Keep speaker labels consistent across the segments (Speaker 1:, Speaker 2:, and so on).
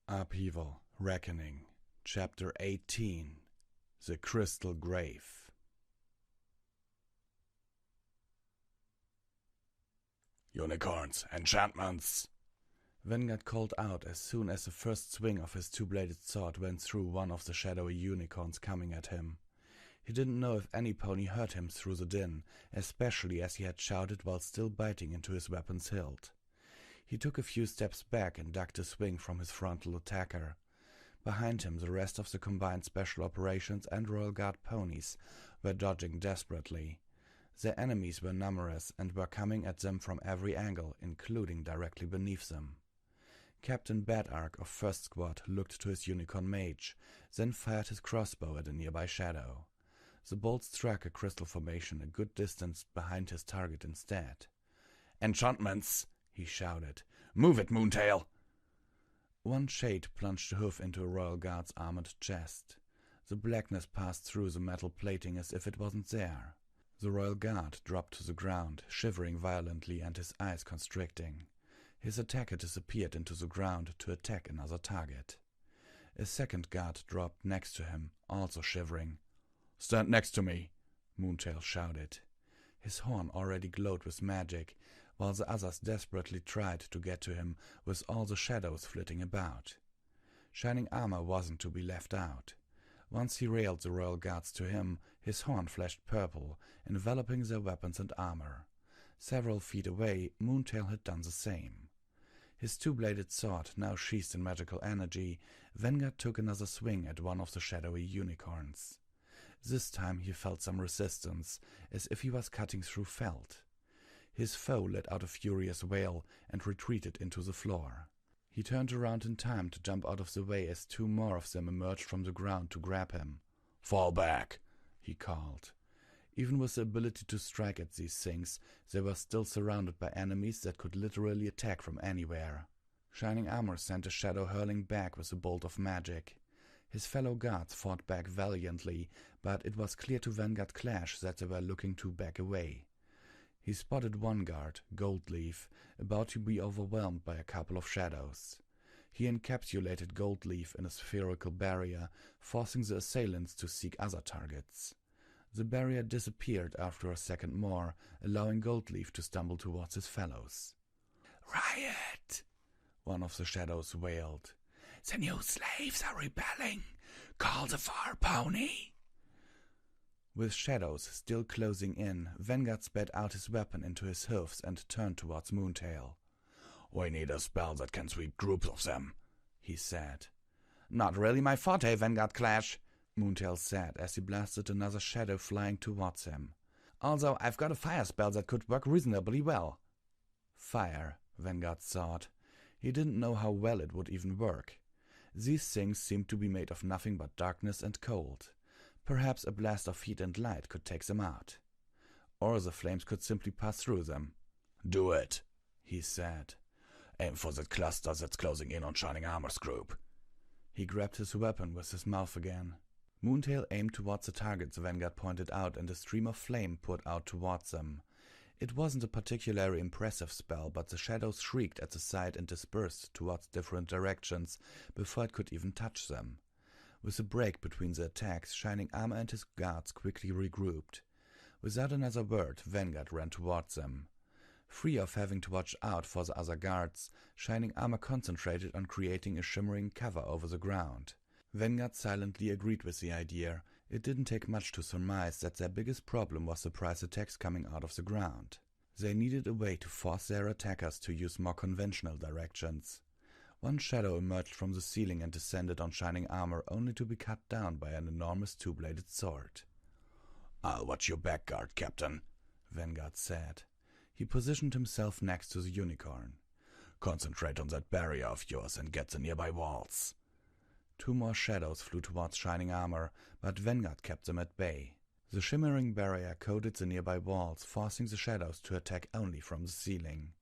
Speaker 1: Upheaval, Reckoning, Chapter 18, The Crystal Grave.
Speaker 2: Unicorns, enchantments!
Speaker 1: Vanguard called out as soon as the first swing of his two-bladed sword went through one of the shadowy unicorns coming at him. He didn't know if any pony heard him through the din, especially as he had shouted while still biting into his weapon's hilt. He took a few steps back and ducked a swing from his frontal attacker. Behind him, the rest of the combined Special Operations and Royal Guard ponies were dodging desperately. Their enemies were numerous and were coming at them from every angle, including directly beneath them. Captain Badark of 1st Squad looked to his unicorn mage, then fired his crossbow at a nearby shadow. The bolt struck a crystal formation a good distance behind his target instead.
Speaker 2: Enchantments! He shouted. Move it, Moontail!
Speaker 1: One shade plunged a hoof into a Royal Guard's armored chest. The blackness passed through the metal plating as if it wasn't there. The Royal Guard dropped to the ground, shivering violently and his eyes constricting. His attacker disappeared into the ground to attack another target. A second guard dropped next to him, also shivering.
Speaker 2: Stand next to me,
Speaker 1: Moontail shouted. His horn already glowed with magic, while the others desperately tried to get to him with all the shadows flitting about. Shining armor wasn't to be left out. Once he railed the Royal Guards to him, his horn flashed purple, enveloping their weapons and armor. Several feet away, Moontail had done the same. His two-bladed sword now sheathed in magical energy, Vanguard took another swing at one of the shadowy unicorns. This time he felt some resistance, as if he was cutting through felt. His foe let out a furious wail and retreated into the floor. He turned around in time to jump out of the way as two more of them emerged from the ground to grab him.
Speaker 2: Fall back,
Speaker 1: he called. Even with the ability to strike at these things, they were still surrounded by enemies that could literally attack from anywhere. Shining armor sent a shadow hurling back with a bolt of magic. His fellow guards fought back valiantly, but it was clear to Vanguard Clash that they were looking to back away. He spotted one guard, Goldleaf, about to be overwhelmed by a couple of shadows. He encapsulated Goldleaf in a spherical barrier, forcing the assailants to seek other targets. The barrier disappeared after a second more, allowing Goldleaf to stumble towards his fellows.
Speaker 2: "Riot!"
Speaker 1: one of the shadows wailed.
Speaker 2: "The new slaves are rebelling! Call the far pony!"
Speaker 1: With shadows still closing in, Vanguard sped out his weapon into his hoofs and turned towards Moontail.
Speaker 2: "We need a spell that can sweep groups of them," he said.
Speaker 1: "Not really my forte, Vanguard Clash," Moontail said as he blasted another shadow flying towards him. "Although I've got a fire spell that could work reasonably well." Fire, Vanguard thought. He didn't know how well it would even work. These things seemed to be made of nothing but darkness and cold. Perhaps a blast of heat and light could take them out. Or the flames could simply pass through them.
Speaker 2: "Do it,"
Speaker 1: he said.
Speaker 2: "Aim for that cluster that's closing in on Shining Armor's group."
Speaker 1: He grabbed his weapon with his mouth again. Moontail aimed towards the targets Vanguard pointed out, and a stream of flame poured out towards them. It wasn't a particularly impressive spell, but the shadows shrieked at the sight and dispersed towards different directions before it could even touch them. With a break between the attacks, Shining Armor and his guards quickly regrouped. Without another word, Vanguard ran towards them. Free of having to watch out for the other guards, Shining Armor concentrated on creating a shimmering cover over the ground. Vanguard silently agreed with the idea. It didn't take much to surmise that their biggest problem was surprise attacks coming out of the ground. They needed a way to force their attackers to use more conventional directions. One shadow emerged from the ceiling and descended on Shining Armor, only to be cut down by an enormous two-bladed sword.
Speaker 2: "I'll watch your back guard, Captain,"
Speaker 1: Vanguard said. He positioned himself next to the unicorn.
Speaker 2: "Concentrate on that barrier of yours and get the nearby walls."
Speaker 1: Two more shadows flew towards Shining Armor, but Vanguard kept them at bay. The shimmering barrier coated the nearby walls, forcing the shadows to attack only from the ceiling.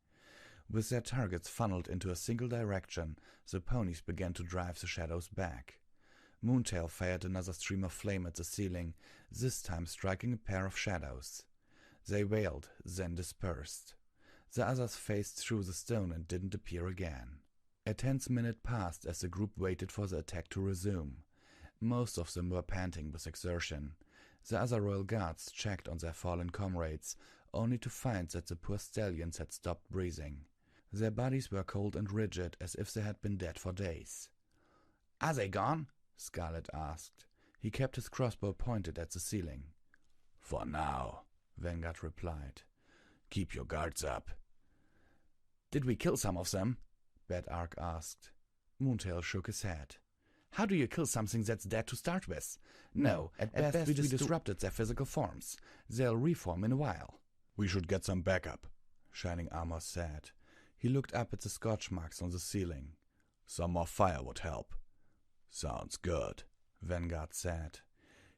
Speaker 1: With their targets funneled into a single direction, the ponies began to drive the shadows back. Moontail fired another stream of flame at the ceiling, this time striking a pair of shadows. They wailed, then dispersed. The others phased through the stone and didn't appear again. A tense minute passed as the group waited for the attack to resume. Most of them were panting with exertion. The other royal guards checked on their fallen comrades, only to find that the poor stallions had stopped breathing. Their bodies were cold and rigid, as if they had been dead for days.
Speaker 2: "Are they gone?"
Speaker 1: Scarlet asked. He kept his crossbow pointed at the ceiling.
Speaker 2: "For now,"
Speaker 1: Vanguard replied.
Speaker 2: "Keep your guards up."
Speaker 1: "Did we kill some of them?" Bad Ark asked. Moontail shook his head. "How do you kill something that's dead to start with? No, at best we disrupted their physical forms. They'll reform in a while."
Speaker 2: "We should get some backup,"
Speaker 1: Shining Armor said. He looked up at the scorch marks on the ceiling.
Speaker 2: "Some more fire would help."
Speaker 1: "Sounds good," Vanguard said.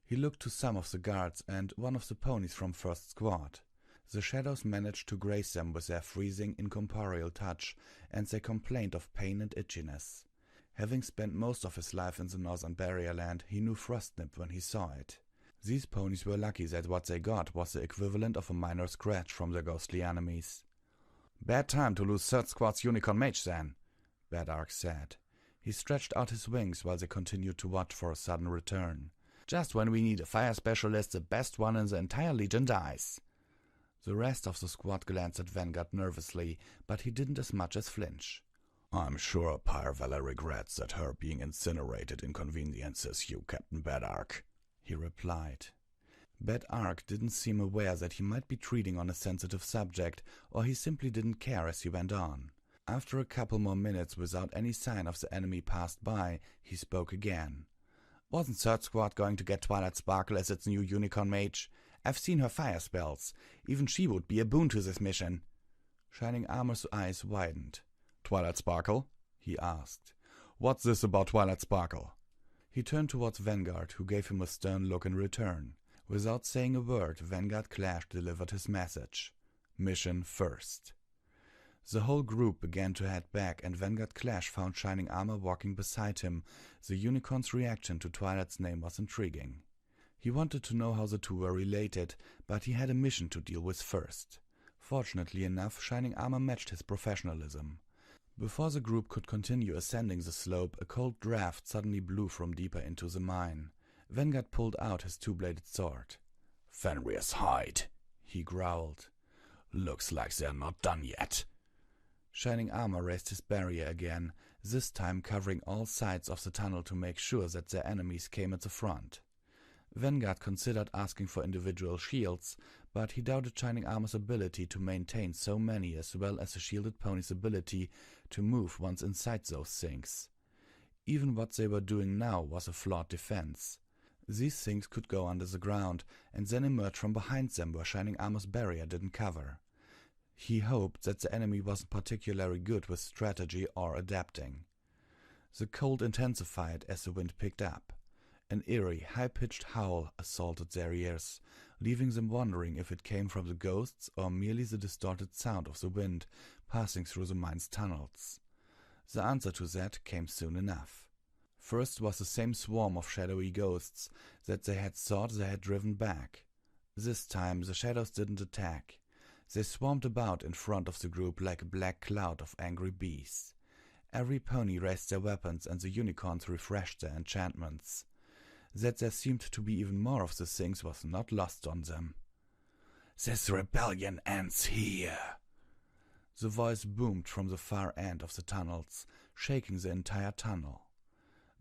Speaker 1: He looked to some of the guards and one of the ponies from First Squad. The shadows managed to graze them with their freezing, incorporeal touch, and they complained of pain and itchiness. Having spent most of his life in the northern barrier land, he knew Frostnip when he saw it. These ponies were lucky that what they got was the equivalent of a minor scratch from their ghostly enemies.
Speaker 2: "Bad time to lose Third Squad's Unicorn Mage, then,"
Speaker 1: Bad Ark said. He stretched out his wings while they continued to watch for a sudden return.
Speaker 2: "Just when we need a fire specialist, the best one in the entire Legion dies."
Speaker 1: The rest of the squad glanced at Vanguard nervously, but he didn't as much as flinch.
Speaker 2: "I'm sure Pyrevala regrets that her being incinerated inconveniences you, Captain Bad Ark," he replied.
Speaker 1: Bad Ark didn't seem aware that he might be treading on a sensitive subject, or he simply didn't care as he went on. After a couple more minutes without any sign of the enemy passed by, he spoke again.
Speaker 2: "Wasn't Third Squad going to get Twilight Sparkle as its new Unicorn Mage? I've seen her fire spells. Even she would be a boon to this mission."
Speaker 1: Shining Armor's eyes widened.
Speaker 2: "Twilight Sparkle?" he asked. "What's this about Twilight Sparkle?"
Speaker 1: He turned towards Vanguard, who gave him a stern look in return. Without saying a word, Vanguard Clash delivered his message. Mission first. The whole group began to head back, and Vanguard Clash found Shining Armor walking beside him. The unicorn's reaction to Twilight's name was intriguing. He wanted to know how the two were related, but he had a mission to deal with first. Fortunately enough, Shining Armor matched his professionalism. Before the group could continue ascending the slope, a cold draft suddenly blew from deeper into the mine. Vanguard pulled out his two-bladed sword.
Speaker 2: "Fenrir's hide," he growled. "Looks like they're not done yet."
Speaker 1: Shining Armor raised his barrier again, this time covering all sides of the tunnel to make sure that their enemies came at the front. Vanguard considered asking for individual shields, but he doubted Shining Armor's ability to maintain so many, as well as the shielded pony's ability to move once inside those things. Even what they were doing now was a flawed defense. These things could go under the ground and then emerge from behind them where Shining Armor's barrier didn't cover. He hoped that the enemy wasn't particularly good with strategy or adapting. The cold intensified as the wind picked up. An eerie, high-pitched howl assaulted their ears, leaving them wondering if it came from the ghosts or merely the distorted sound of the wind passing through the mine's tunnels. The answer to that came soon enough. First was the same swarm of shadowy ghosts that they had thought they had driven back. This time the shadows didn't attack. They swarmed about in front of the group like a black cloud of angry bees. Every pony raised their weapons and the unicorns refreshed their enchantments. That there seemed to be even more of the things was not lost on them.
Speaker 2: "This rebellion ends here."
Speaker 1: The voice boomed from the far end of the tunnels, shaking the entire tunnel.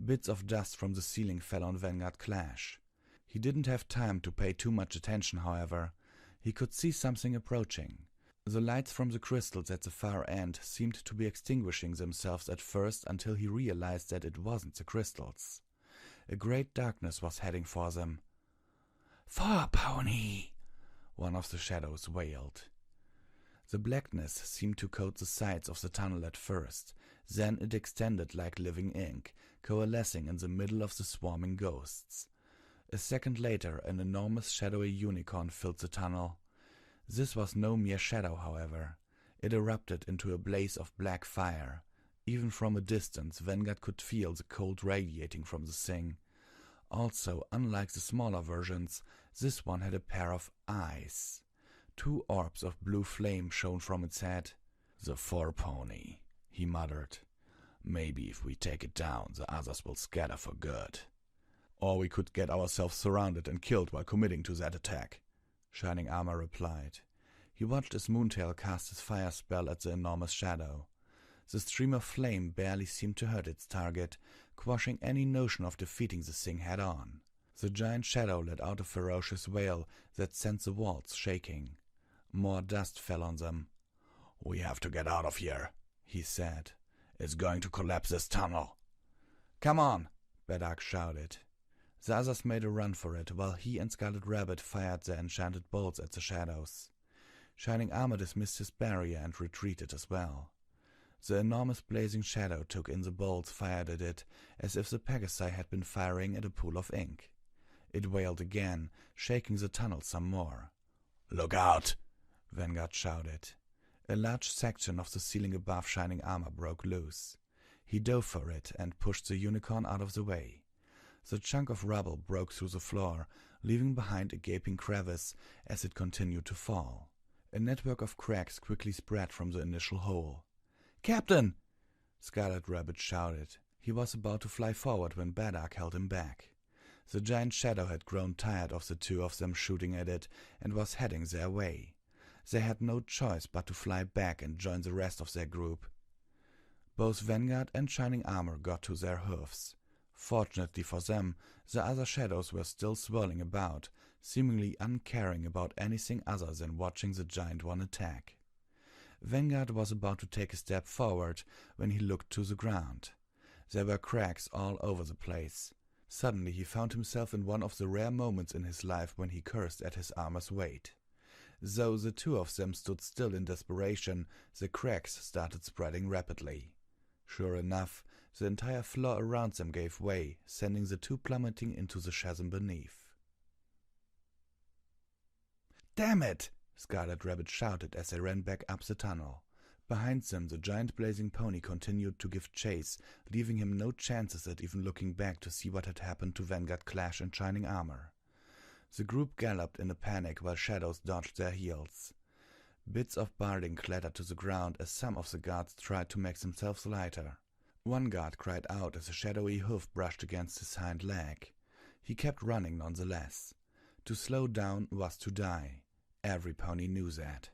Speaker 1: Bits of dust from the ceiling fell on Vanguard Clash. He didn't have time to pay too much attention, however. He could see something approaching. The lights from the crystals at the far end seemed to be extinguishing themselves at first until he realized that it wasn't the crystals. A great darkness was heading for them.
Speaker 2: "For Pony!"
Speaker 1: one of the shadows wailed. The blackness seemed to coat the sides of the tunnel at first. Then it extended like living ink, coalescing in the middle of the swarming ghosts. A second later, an enormous shadowy unicorn filled the tunnel. This was no mere shadow, however. It erupted into a blaze of black fire. Even from a distance, Vanguard could feel the cold radiating from the thing. Also, unlike the smaller versions, this one had a pair of eyes. 2 orbs of blue flame shone from its head.
Speaker 2: "The Four Pony," he muttered. Maybe if we take it down, the others will scatter for good. Or we could get ourselves surrounded and killed while committing to that attack, Shining Armor replied. He watched as Moontail cast his fire spell at the enormous shadow. The stream of flame barely seemed to hurt its target, quashing any notion of defeating the thing head-on. The giant shadow let out a ferocious wail that sent the walls shaking. More dust fell on them. "We have to get out of here," he said. "It's going to collapse this tunnel." "Come on," Bedark shouted. The others made a run for it, while he and Scarlet Rabbit fired their enchanted bolts at the shadows. Shining Armor dismissed his barrier and retreated as well. The enormous blazing shadow took in the bolts fired at it, as if the Pegasi had been firing at a pool of ink. It wailed again, shaking the tunnel some more. "Look out!" Vanguard shouted. A large section of the ceiling above Shining Armor broke loose. He dove for it and pushed the unicorn out of the way. The chunk of rubble broke through the floor, leaving behind a gaping crevice as it continued to fall. A network of cracks quickly spread from the initial hole. "Captain!" Scarlet Rabbit shouted. He was about to fly forward when Bedark held him back. The giant shadow had grown tired of the two of them shooting at it and was heading their way. They had no choice but to fly back and join the rest of their group. Both Vanguard and Shining Armor got to their hoofs. Fortunately for them, the other shadows were still swirling about, seemingly uncaring about anything other than watching the giant one attack. Vanguard was about to take a step forward when he looked to the ground. There were cracks all over the place. Suddenly he found himself in one of the rare moments in his life when he cursed at his armor's weight. Though the two of them stood still in desperation, the cracks started spreading rapidly. Sure enough, the entire floor around them gave way, sending the two plummeting into the chasm beneath. "Damn it!" Scarlet Rabbit shouted as they ran back up the tunnel. Behind them, the giant blazing pony continued to give chase, leaving him no chances at even looking back to see what had happened to Vanguard, Clash, and Shining Armor. The group galloped in a panic while shadows dodged their heels. Bits of barding clattered to the ground as some of the guards tried to make themselves lighter. One guard cried out as a shadowy hoof brushed against his hind leg. He kept running nonetheless. To slow down was to die. Every pony knew that.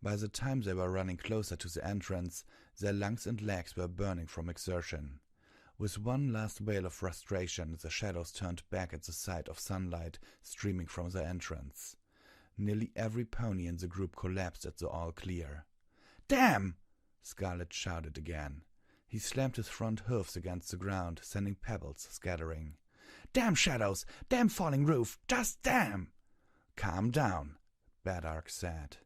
Speaker 2: By the time they were running closer to the entrance, their lungs and legs were burning from exertion. With one last wail of frustration, the shadows turned back at the sight of sunlight streaming from the entrance. Nearly every pony in the group collapsed at the all-clear. "Damn!" Scarlet shouted again. He slammed his front hoofs against the ground, sending pebbles scattering. "Damn shadows! Damn falling roof! Just damn!" "Calm down," Bedark said.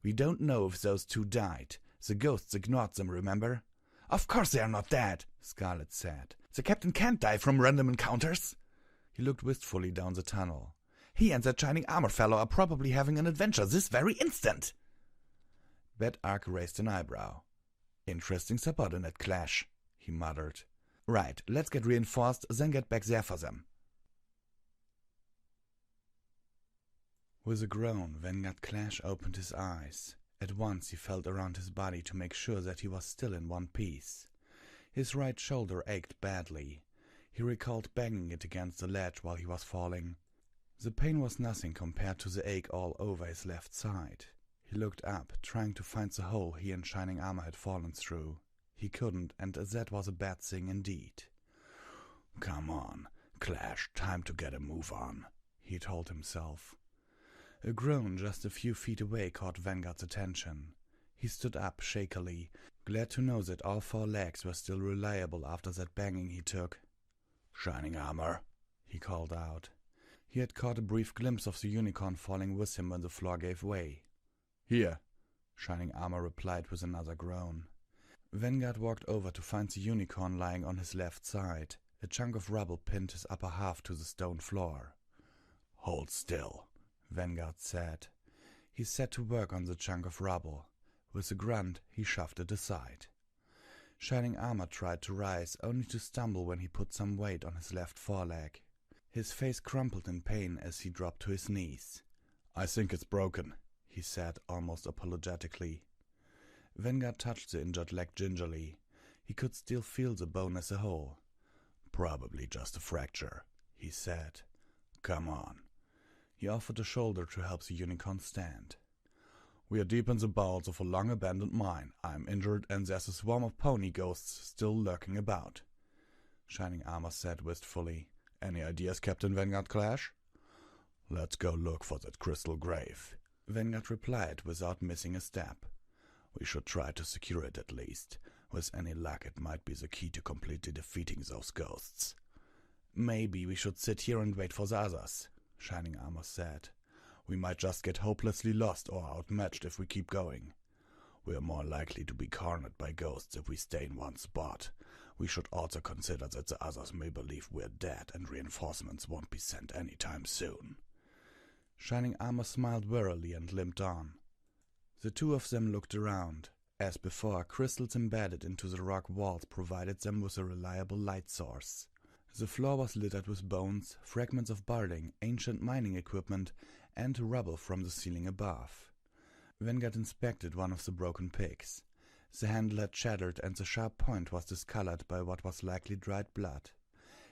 Speaker 2: "We don't know if those two died. The ghosts ignored them, remember?" "Of course they are not dead," Scarlet said. "The captain can't die from random encounters." He looked wistfully down the tunnel. "He and that Shining Armor fellow are probably having an adventure this very instant." Bedark raised an eyebrow. "Interesting subordinate clash," he muttered. "Right, let's get reinforced, then get back there for them." With a groan, Vanguard Clash opened his eyes. At once he felt around his body to make sure that he was still in one piece. His right shoulder ached badly. He recalled banging it against the ledge while he was falling. The pain was nothing compared to the ache all over his left side. He looked up, trying to find the hole he and Shining Armor had fallen through. He couldn't, and that was a bad thing indeed. "Come on, Clash, time to get a move on," he told himself. A groan just a few feet away caught Vanguard's attention. He stood up shakily, glad to know that all four legs were still reliable after that banging he took. "Shining Armor," he called out. He had caught a brief glimpse of the unicorn falling with him when the floor gave way. "Here," Shining Armor replied with another groan. Vanguard walked over to find the unicorn lying on his left side. A chunk of rubble pinned his upper half to the stone floor. "Hold still," Vanguard said. He set to work on the chunk of rubble. With a grunt, he shoved it aside. Shining Armor tried to rise, only to stumble when he put some weight on his left foreleg. His face crumpled in pain as he dropped to his knees. "I think it's broken," he said, almost apologetically. Vanguard touched the injured leg gingerly.
Speaker 1: He could still feel the bone as a whole.
Speaker 2: "Probably just a fracture," he said. "Come on."
Speaker 1: He offered a shoulder to help the unicorn stand.
Speaker 2: "We are deep in the bowels of a long-abandoned mine. I'm injured and there's a swarm of pony ghosts still lurking about,"
Speaker 1: Shining Armor said wistfully.
Speaker 2: "Any ideas, Captain Vanguard Clash?" "Let's go look for that crystal grave,"
Speaker 1: Vanguard replied without missing a step.
Speaker 2: "We should try to secure it at least. With any luck, it might be the key to completely defeating those ghosts."
Speaker 1: "Maybe we should sit here and wait for the others," Shining Armor said.
Speaker 2: "We might just get hopelessly lost or outmatched if we keep going. We're more likely to be cornered by ghosts if we stay in one spot. We should also consider that the others may believe we're dead and reinforcements won't be sent anytime soon."
Speaker 1: Shining Armor smiled wearily and limped on. The two of them looked around. As before, crystals embedded into the rock walls provided them with a reliable light source. The floor was littered with bones, fragments of barding, ancient mining equipment, and rubble from the ceiling above. Vanguard inspected one of the broken picks. The handle had shattered and the sharp point was discolored by what was likely dried blood.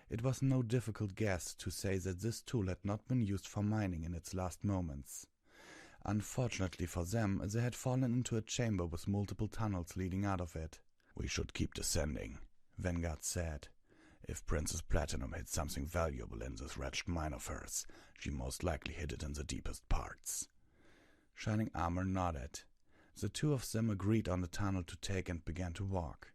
Speaker 1: It was no difficult guess to say that this tool had not been used for mining in its last moments. Unfortunately for them, they had fallen into a chamber with multiple tunnels leading out of it.
Speaker 2: "We should keep descending," Vanguard said. "If Princess Platinum hid something valuable in this wretched mine of hers, she most likely hid it in the deepest parts."
Speaker 1: Shining Armor nodded. The two of them agreed on the tunnel to take and began to walk.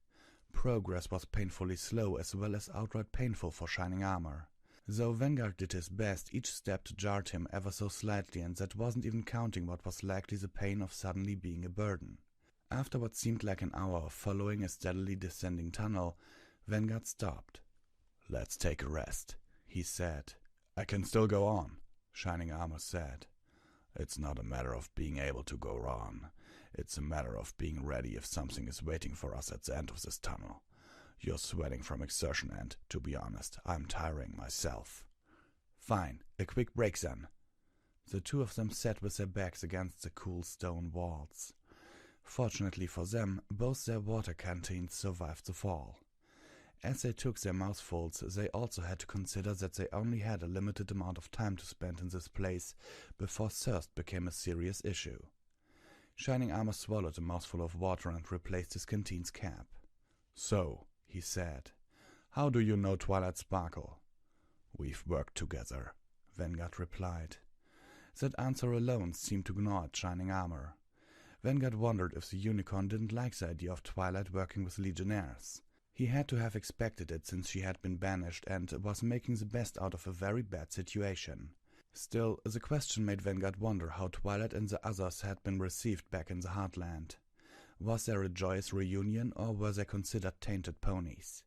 Speaker 1: Progress was painfully slow as well as outright painful for Shining Armor. Though Vanguard did his best, each step jarred him ever so slightly, and that wasn't even counting what was likely the pain of suddenly being a burden. After what seemed like an hour of following a steadily descending tunnel, Vanguard stopped.
Speaker 2: "Let's take a rest," he said. "I can still go on," Shining Armor said. "It's not a matter of being able to go on. It's a matter of being ready if something is waiting for us at the end of this tunnel. You're sweating from exertion and, to be honest, I'm tiring myself."
Speaker 1: "Fine, a quick break then." The two of them sat with their backs against the cool stone walls. Fortunately for them, both their water canteens survived the fall. As they took their mouthfuls, they also had to consider that they only had a limited amount of time to spend in this place before thirst became a serious issue. Shining Armor swallowed a mouthful of water and replaced his canteen's cap.
Speaker 2: "So," he said, "how do you know Twilight Sparkle?" "We've worked together,"
Speaker 1: Vanguard replied. That answer alone seemed to gnaw at Shining Armor. Vanguard wondered if the unicorn didn't like the idea of Twilight working with Legionnaires. He had to have expected it since she had been banished and was making the best out of a very bad situation. Still, the question made Vanguard wonder how Twilight and the others had been received back in the Heartland. Was there a joyous reunion, or were they considered tainted ponies?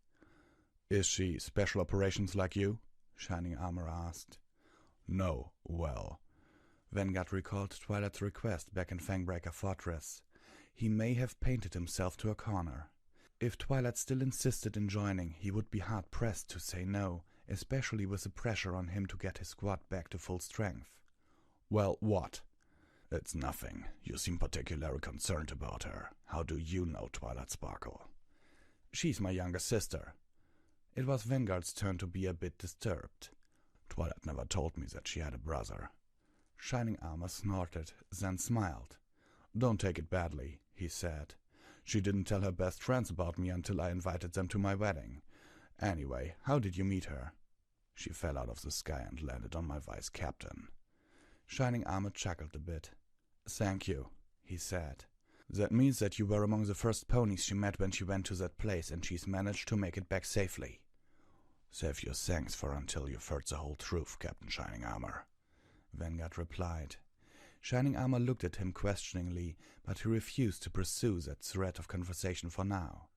Speaker 2: "Is she special operations like you?"
Speaker 1: Shining Armor asked.
Speaker 2: "No, well."
Speaker 1: Vanguard recalled Twilight's request back in Fangbreaker Fortress. He may have painted himself to a corner. If Twilight still insisted in joining, he would be hard-pressed to say no, especially with the pressure on him to get his squad back to full strength.
Speaker 2: "Well, what?" "It's nothing. You seem particularly concerned about her. How do you know Twilight Sparkle?"
Speaker 1: "She's my younger sister." It was Vanguard's turn to be a bit disturbed.
Speaker 2: "Twilight never told me that she had a brother."
Speaker 1: Shining Armor snorted, then smiled.
Speaker 2: "Don't take it badly," he said. "She didn't tell her best friends about me until I invited them to my wedding. Anyway, how did you meet her?" "She fell out of the sky and landed on my vice captain."
Speaker 1: Shining Armor chuckled a bit. "Thank you," he said. "That means that you were among the first ponies she met when she went to that place, and she's managed to make it back safely."
Speaker 2: "Save your thanks for until you've heard the whole truth, Captain Shining Armor,"
Speaker 1: Vanguard replied. Shining Armor looked at him questioningly, but he refused to pursue that thread of conversation for now.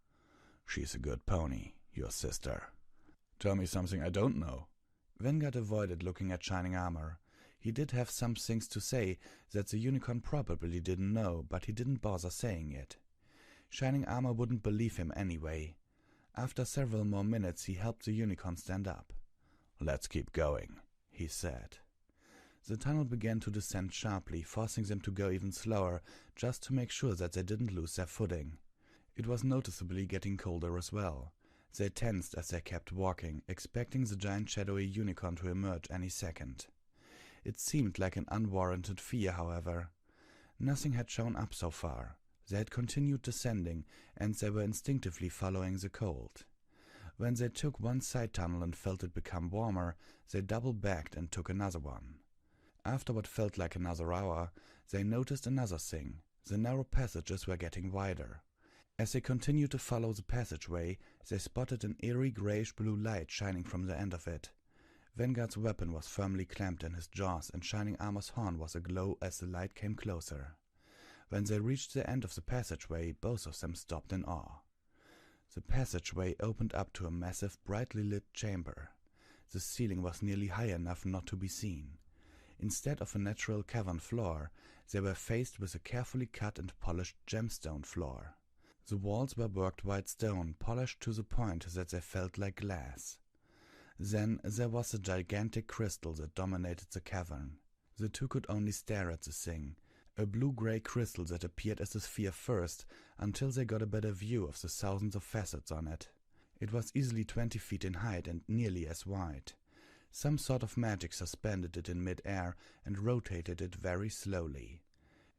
Speaker 2: "She's a good pony, your sister." "Tell me something I don't know."
Speaker 1: Vanguard avoided looking at Shining Armor. He did have some things to say that the unicorn probably didn't know, but he didn't bother saying it. Shining Armor wouldn't believe him anyway. After several more minutes, he helped the unicorn stand up.
Speaker 2: "Let's keep going,"
Speaker 1: he said. The tunnel began to descend sharply, forcing them to go even slower, just to make sure that they didn't lose their footing. It was noticeably getting colder as well. They tensed as they kept walking, expecting the giant shadowy unicorn to emerge any second. It seemed like an unwarranted fear, however. Nothing had shown up so far. They had continued descending, and they were instinctively following the cold. When they took one side tunnel and felt it become warmer, they double-backed and took another one. After what felt like another hour, they noticed another thing. The narrow passages were getting wider. As they continued to follow the passageway, they spotted an eerie grayish-blue light shining from the end of it. Vanguard's weapon was firmly clamped in his jaws, and Shining Armor's horn was aglow as the light came closer. When they reached the end of the passageway, both of them stopped in awe. The passageway opened up to a massive, brightly lit chamber. The ceiling was nearly high enough not to be seen. Instead of a natural cavern floor, they were faced with a carefully cut and polished gemstone floor. The walls were worked white stone, polished to the point that they felt like glass. Then there was a gigantic crystal that dominated the cavern. The two could only stare at the thing, a blue-gray crystal that appeared as a sphere first, until they got a better view of the thousands of facets on it. It was easily 20 feet in height and nearly as wide. Some sort of magic suspended it in mid-air and rotated it very slowly.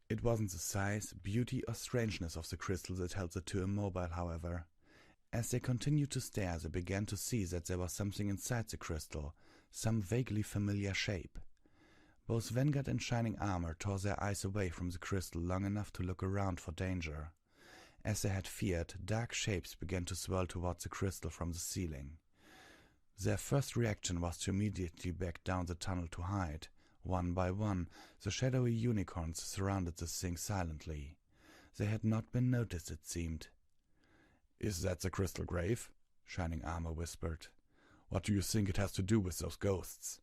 Speaker 1: It wasn't the size, beauty, or strangeness of the crystal that held the two immobile, however. As they continued to stare, they began to see that there was something inside the crystal, some vaguely familiar shape. Both Vanguard and Shining Armor tore their eyes away from the crystal long enough to look around for danger. As they had feared, dark shapes began to swirl towards the crystal from the ceiling. Their first reaction was to immediately back down the tunnel to hide. One by one, the shadowy unicorns surrounded the thing silently. They had not been noticed, it seemed.
Speaker 2: "Is that the crystal grave?" Shining Armor whispered. "What do you think it has to do with those ghosts?"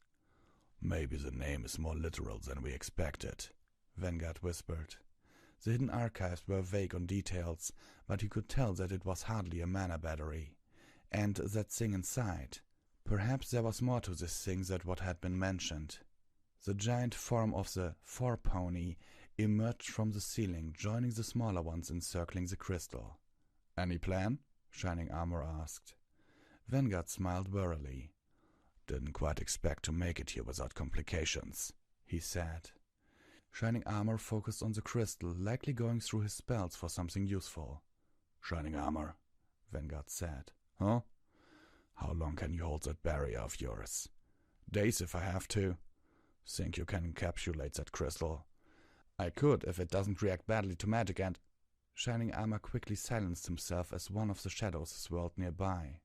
Speaker 2: "Maybe the name is more literal than we expected," Vanguard whispered. The hidden archives were vague on details, but he could tell that it was hardly a mana battery. And that thing inside. Perhaps there was more to this thing than what had been mentioned. The giant form of the Four-Pony emerged from the ceiling, joining the smaller ones encircling the crystal. "Any plan?" Shining Armor asked. Vanguard smiled wearily. "Didn't quite expect to make it here without complications," he said. Shining Armor focused on the crystal, likely going through his spells for something useful. "Shining Armor," Vanguard said. "Huh? How long can you hold that barrier of yours?" "Days if I have to." "Think you can encapsulate that crystal?" "I could if it doesn't react badly to magic and—" Shining Armor quickly silenced himself as one of the shadows swirled nearby.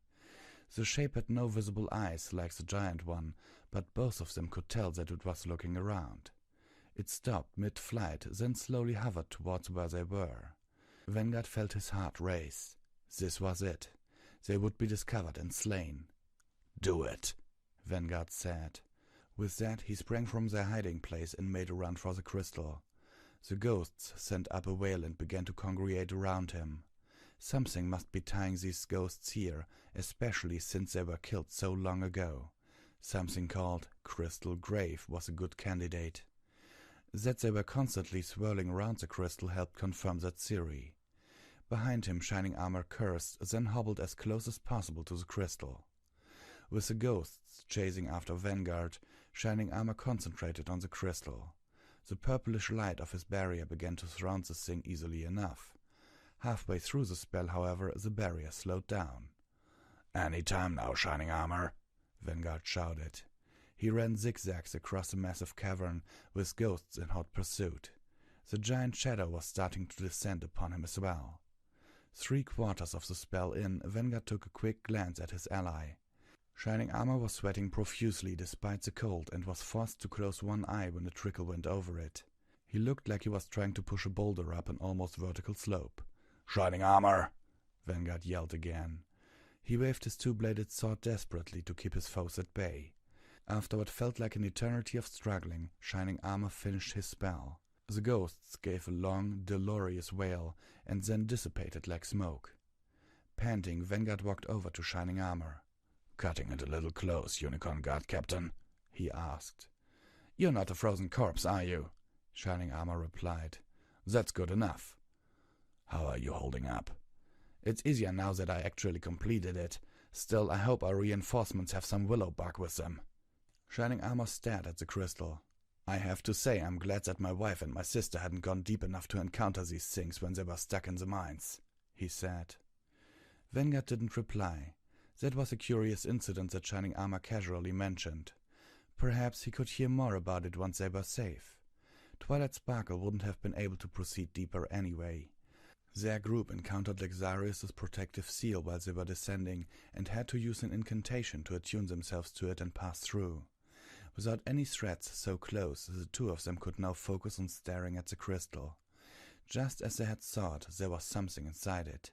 Speaker 2: The shape had no visible eyes like the giant one, but both of them could tell that it was looking around. It stopped mid-flight, then slowly hovered towards where they were. Vanguard felt his heart race. This was it. They would be discovered and slain. "Do it," Vanguard said. With that, he sprang from their hiding place and made a run for the crystal. The ghosts sent up a wail and began to congregate around him. Something must be tying these ghosts here, especially since they were killed so long ago. Something called Crystal Grave was a good candidate. That they were constantly swirling around the crystal helped confirm that theory. Behind him, Shining Armor cursed, then hobbled as close as possible to the crystal. With the ghosts chasing after Vanguard, Shining Armor concentrated on the crystal. The purplish light of his barrier began to surround the thing easily enough. Halfway through the spell, however, the barrier slowed down. "Any time now, Shining Armor," Vanguard shouted. He ran zigzags across the massive cavern, with ghosts in hot pursuit. The giant shadow was starting to descend upon him as well. 3/4 of the spell in, Vanguard took a quick glance at his ally. Shining Armor was sweating profusely despite the cold and was forced to close one eye when a trickle went over it. He looked like he was trying to push a boulder up an almost vertical slope. "Shining Armor!" Vanguard yelled again. He waved his two-bladed sword desperately to keep his foes at bay. After what felt like an eternity of struggling, Shining Armor finished his spell. The ghosts gave a long, dolorous wail and then dissipated like smoke. Panting, Vanguard walked over to Shining Armor. "Cutting it a little close, Unicorn Guard Captain?" he asked. "You're not a frozen corpse, are you?" Shining Armor replied. "That's good enough." "How are you holding up?"
Speaker 1: It's easier now that I actually completed it. Still, I hope our reinforcements have some willow bark with them. Shining Armor stared at the crystal. I have to say I'm glad that my wife and my sister hadn't gone deep enough to encounter these things when they were stuck in the mines, he said. Vanguard didn't reply. That was a curious incident that Shining Armor casually mentioned. Perhaps he could hear more about it once they were safe. Twilight Sparkle wouldn't have been able to proceed deeper anyway. Their group encountered Lexarius' protective seal while they were descending and had to use an incantation to attune themselves to it and pass through. Without any threats so close, the two of them could now focus on staring at the crystal. Just as they had thought, there was something inside it.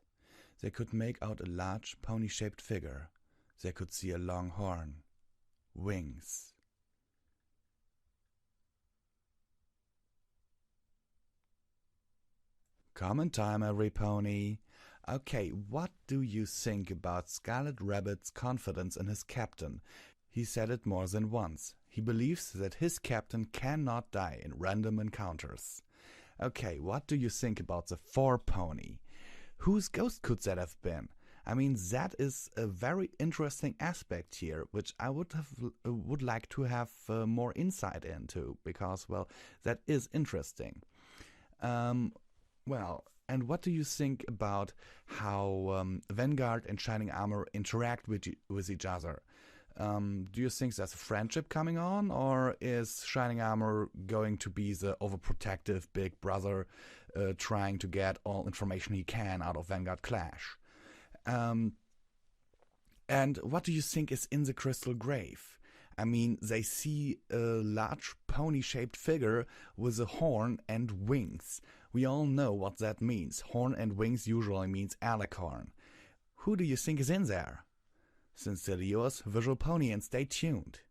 Speaker 1: They could make out a large, pony-shaped figure. They could see a long horn. Wings. Comment time, every pony. Okay, what do you think about Scarlet Rabbit's confidence in his captain? He said it more than once. He believes that his captain cannot die in random encounters. Okay, what do you think about the 4-pony? Whose ghost could that have been? I mean, that is a very interesting aspect here, which I would like to have more insight into, because, well, that is interesting. Well, and what do you think about how Vanguard and Shining Armor interact with each other? Do you think there's a friendship coming on, or is Shining Armor going to be the overprotective big brother trying to get all information he can out of Vanguard Clash? And what do you think is in the crystal grave? I mean, they see a large pony-shaped figure with a horn and wings. We all know what that means. Horn and wings usually means alicorn. Who do you think is in there? Sincerely yours, Visual Pony, and stay tuned.